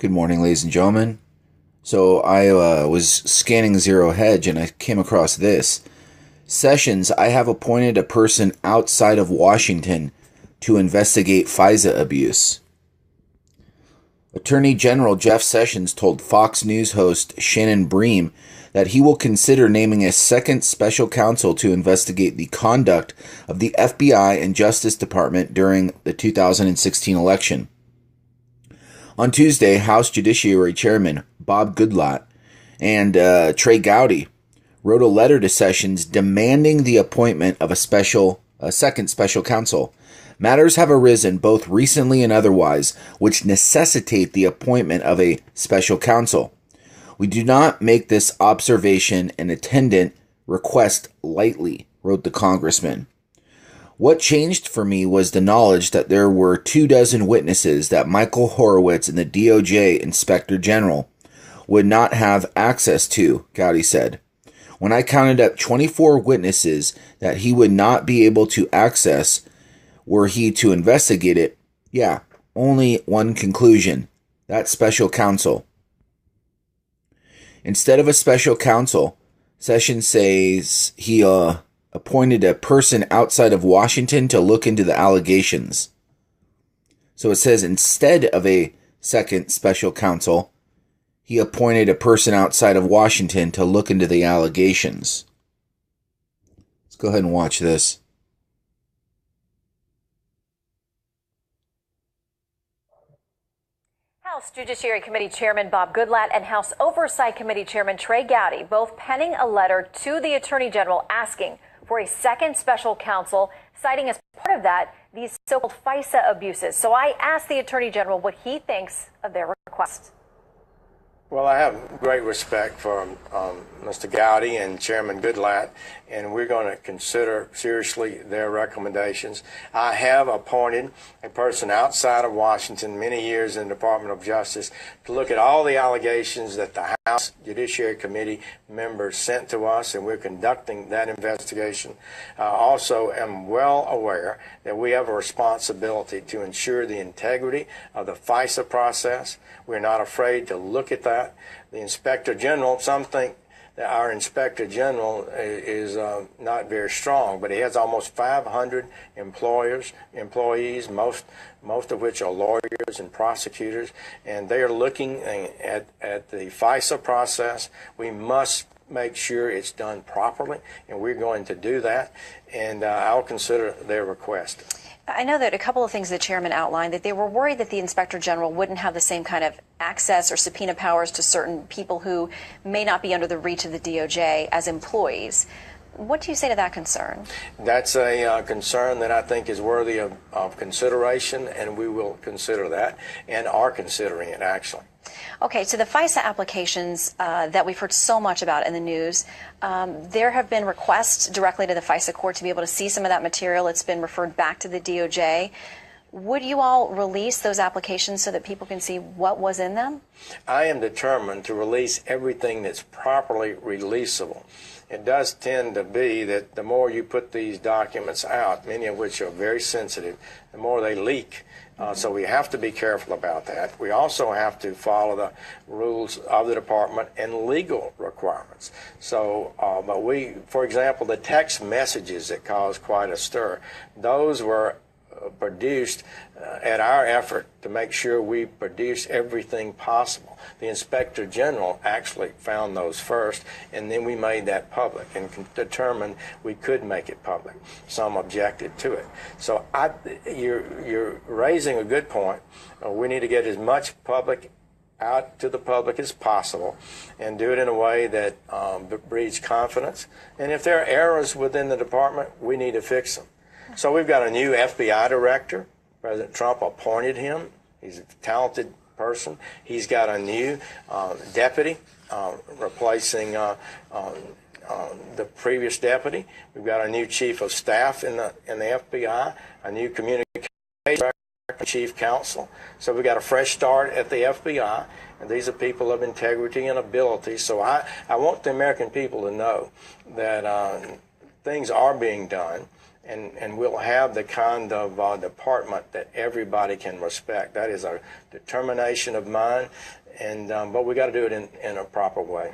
Good morning, ladies and gentlemen. So I was scanning Zero Hedge and I came across this. Sessions, I have appointed a person outside of Washington to investigate Fisa abuse. Attorney General Jeff Sessions told Fox News host Shannon Bream that he will consider naming a second special counsel to investigate the conduct of the FBI and Justice Department during the 2016 election. On Tuesday, House Judiciary Chairman Bob Goodlatte and Trey Gowdy wrote a letter to Sessions demanding the appointment of a second special counsel. Matters have arisen both recently and otherwise, which necessitate the appointment of a special counsel. We do not make this observation and attendant request lightly, wrote the congressman. What changed for me was the knowledge that there were 24 witnesses that Michael Horowitz and the DOJ Inspector General would not have access to, Gowdy said. When I counted up 24 witnesses that he would not be able to access were he to investigate it, only one conclusion: that special counsel. Instead of a special counsel, Sessions says he appointed a person outside of Washington to look into the allegations. So it says instead of a second special counsel, he appointed a person outside of Washington to look into the allegations. Let's go ahead and watch this. House Judiciary Committee Chairman Bob Goodlatte and House Oversight Committee Chairman Trey Gowdy both penning a letter to the Attorney General asking for a second special counsel, citing as part of that these so-called Fisa abuses. So I asked the Attorney General what he thinks of their request. Well, I have great respect for Mr. Gowdy and Chairman Goodlatte, and we're going to consider seriously their recommendations. I have appointed a person outside of Washington, many years in the Department of Justice, to look at all the allegations that the House Judiciary Committee members sent to us, and we're conducting that investigation. Also am well aware that we have a responsibility to ensure the integrity of the Fisa process. We're not afraid to look at that. The Inspector General, some think that our Inspector General is not very strong, but he has almost 500 employees, most of which are lawyers and prosecutors, and they are looking at the FISA process. We must make sure it's done properly, and we're going to do that, and I'll consider their request. I know that a couple of things the chairman outlined, that they were worried that the Inspector General wouldn't have the same kind of access or subpoena powers to certain people who may not be under the reach of the DOJ as employees. What do you say to that concern? That's a concern that I think is worthy of consideration, and we will consider that and are considering it, actually. Okay, so the FISA applications that we've heard so much about in the news, there have been requests directly to the FISA court to be able to see some of that material. It's been referred back to the DOJ. Would you all release those applications so that people can see what was in them? I am determined to release everything that's properly releasable. It does tend to be that the more you put these documents out, many of which are very sensitive, the more they leak. So we have to be careful about that. We also have to follow the rules of the department and legal requirements. So, but for example, the text messages that caused quite a stir, those were produced at our effort to make sure we produce everything possible. The Inspector General actually found those first, and then we made that public and determined we could make it public. Some objected to it. So you're raising a good point. We need to get as much public out to the public as possible and do it in a way that breeds confidence. And if there are errors within the department, we need to fix them. So we've got a new FBI director. President Trump appointed him. He's a talented person. He's got a new deputy replacing the previous deputy. We've got a new chief of staff in the FBI, a new communications director, chief counsel. So we've got a fresh start at the FBI, and these are people of integrity and ability. So I want the American people to know that things are being done, and we'll have the kind of department that everybody can respect. That is a determination of mine, and but we got to do it in a proper way.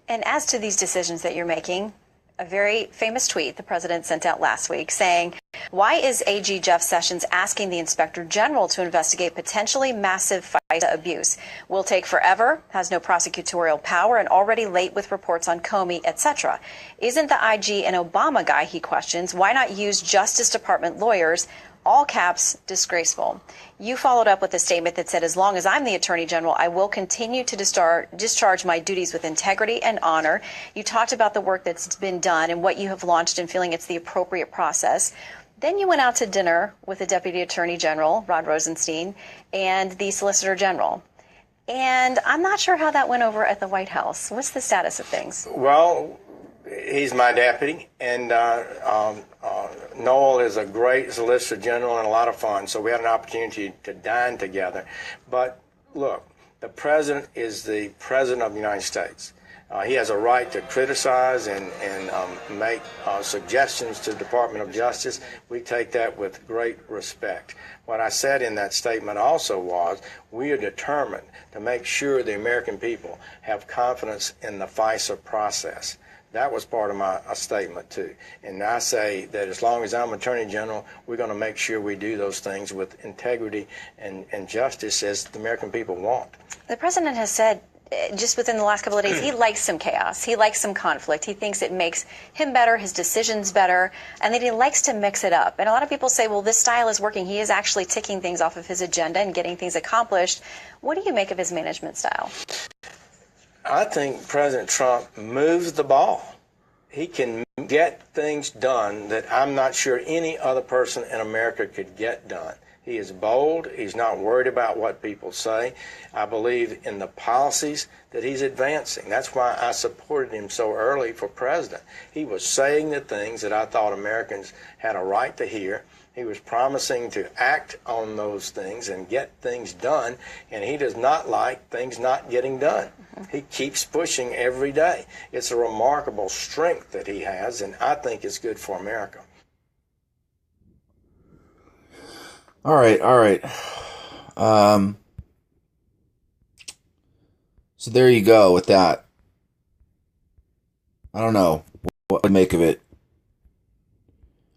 And as to these decisions that you're making, a very famous tweet the president sent out last week saying, "Why is AG Jeff Sessions asking the Inspector General to investigate potentially massive Fisa abuse? Will take forever, has no prosecutorial power, and already late with reports on Comey, etc. Isn't the IG an Obama guy?" he questions. "Why not use Justice Department lawyers?" All caps, disgraceful. You followed up with a statement that said, "As long as I'm the Attorney General, I will continue to discharge my duties with integrity and honor." You talked about the work that's been done and what you have launched and feeling it's the appropriate process. Then you went out to dinner with the Deputy Attorney General, Rod Rosenstein, and the Solicitor General. And I'm not sure how that went over at the White House. What's the status of things? Well, he's my deputy, and Noel is a great Solicitor General and a lot of fun, so we had an opportunity to dine together. But look, the President is the President of the United States. He has a right to criticize and make suggestions to the Department of Justice. We take that with great respect. What I said in that statement also was we are determined to make sure the American people have confidence in the Fisa process. That was part of my statement, too. And I say that as long as I'm Attorney General, we're going to make sure we do those things with integrity and justice as the American people want. The President has said just within the last couple of days, he likes some chaos. He likes some conflict. He thinks it makes him better, his decisions better, and that he likes to mix it up. And a lot of people say, well, this style is working. He is actually ticking things off of his agenda and getting things accomplished. What do you make of his management style? I think President Trump moves the ball. He can get things done that I'm not sure any other person in America could get done. He is bold. He's not worried about what people say. I believe in the policies that he's advancing. That's why I supported him so early for president. He was saying the things that I thought Americans had a right to hear. He was promising to act on those things and get things done, and he does not like things not getting done. He keeps pushing every day. It's a remarkable strength that he has, and I think it's good for America. All right. So there you go with that. I don't know what to make of it.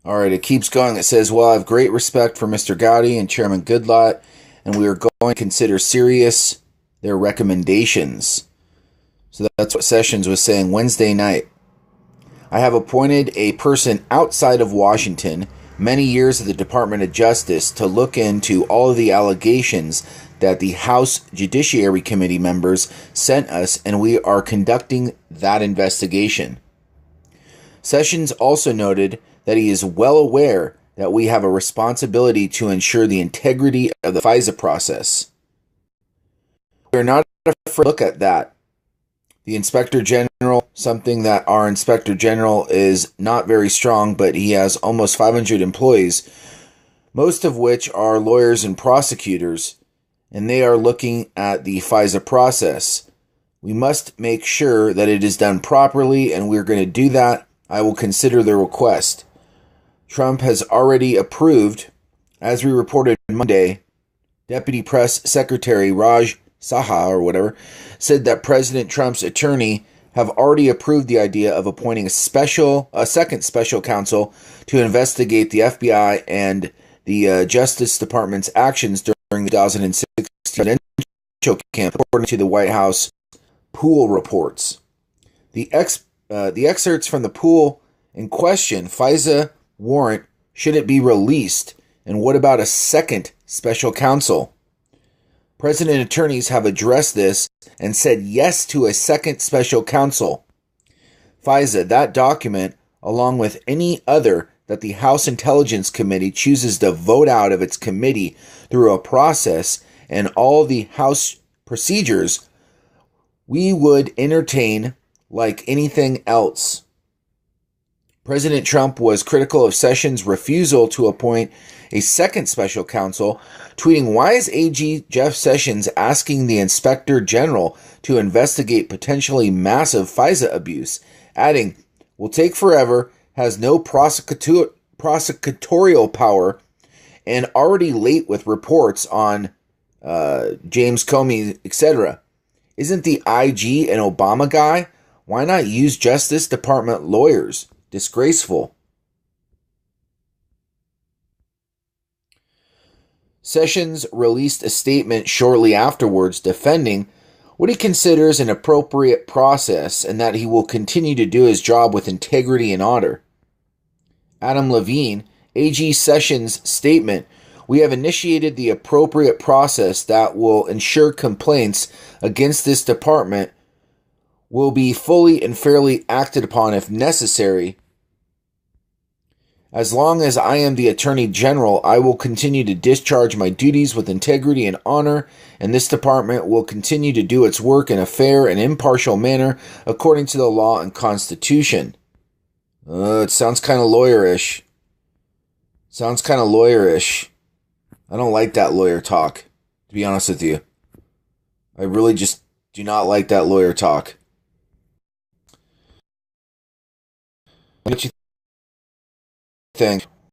All right, it keeps going. It says, well, I have great respect for Mr. Gowdy and Chairman Goodlatte, and we are going to consider serious their recommendations. So that's what Sessions was saying Wednesday night. I have appointed a person outside of Washington, many years at the Department of Justice, to look into all of the allegations that the House Judiciary Committee members sent us, and we are conducting that investigation. Sessions also noted that he is well aware that we have a responsibility to ensure the integrity of the FISA process. We are not afraid to look at that. The Inspector General, something that our Inspector General is not very strong, but he has almost 500 employees, most of which are lawyers and prosecutors, and they are looking at the FISA process. We must make sure that it is done properly, and we're going to do that. I will consider the request. Trump has already approved, as we reported Monday. Deputy Press Secretary Raj Saha, or whatever, said that President Trump's attorney have already approved the idea of appointing a second special counsel to investigate the FBI and the Justice Department's actions during the 2016 presidential campaign, according to the White House pool reports. The excerpts from the pool in question, FISA warrant, should it be released? And what about a second special counsel? President attorneys have addressed this and said yes to a second special counsel. FISA, that document, along with any other that the House Intelligence Committee chooses to vote out of its committee through a process and all the House procedures, we would entertain like anything else. President Trump was critical of Sessions' refusal to appoint a second special counsel, tweeting, "Why is AG Jeff Sessions asking the Inspector General to investigate potentially massive FISA abuse?" Adding, "Will take forever, has no prosecutorial prosecutorial power and already late with reports on James Comey, etc. Isn't the IG an Obama guy? Why not use Justice Department lawyers? Disgraceful. Sessions released a statement shortly afterwards defending what he considers an appropriate process and that he will continue to do his job with integrity and honor. Adam Levine, AG Sessions' statement, "We have initiated the appropriate process that will ensure complaints against this department will be fully and fairly acted upon if necessary. As long as I am the Attorney General, I will continue to discharge my duties with integrity and honor, and this department will continue to do its work in a fair and impartial manner according to the law and Constitution." It sounds kind of lawyerish. I don't like that lawyer talk, to be honest with you. I really just do not like that lawyer talk. What do you think?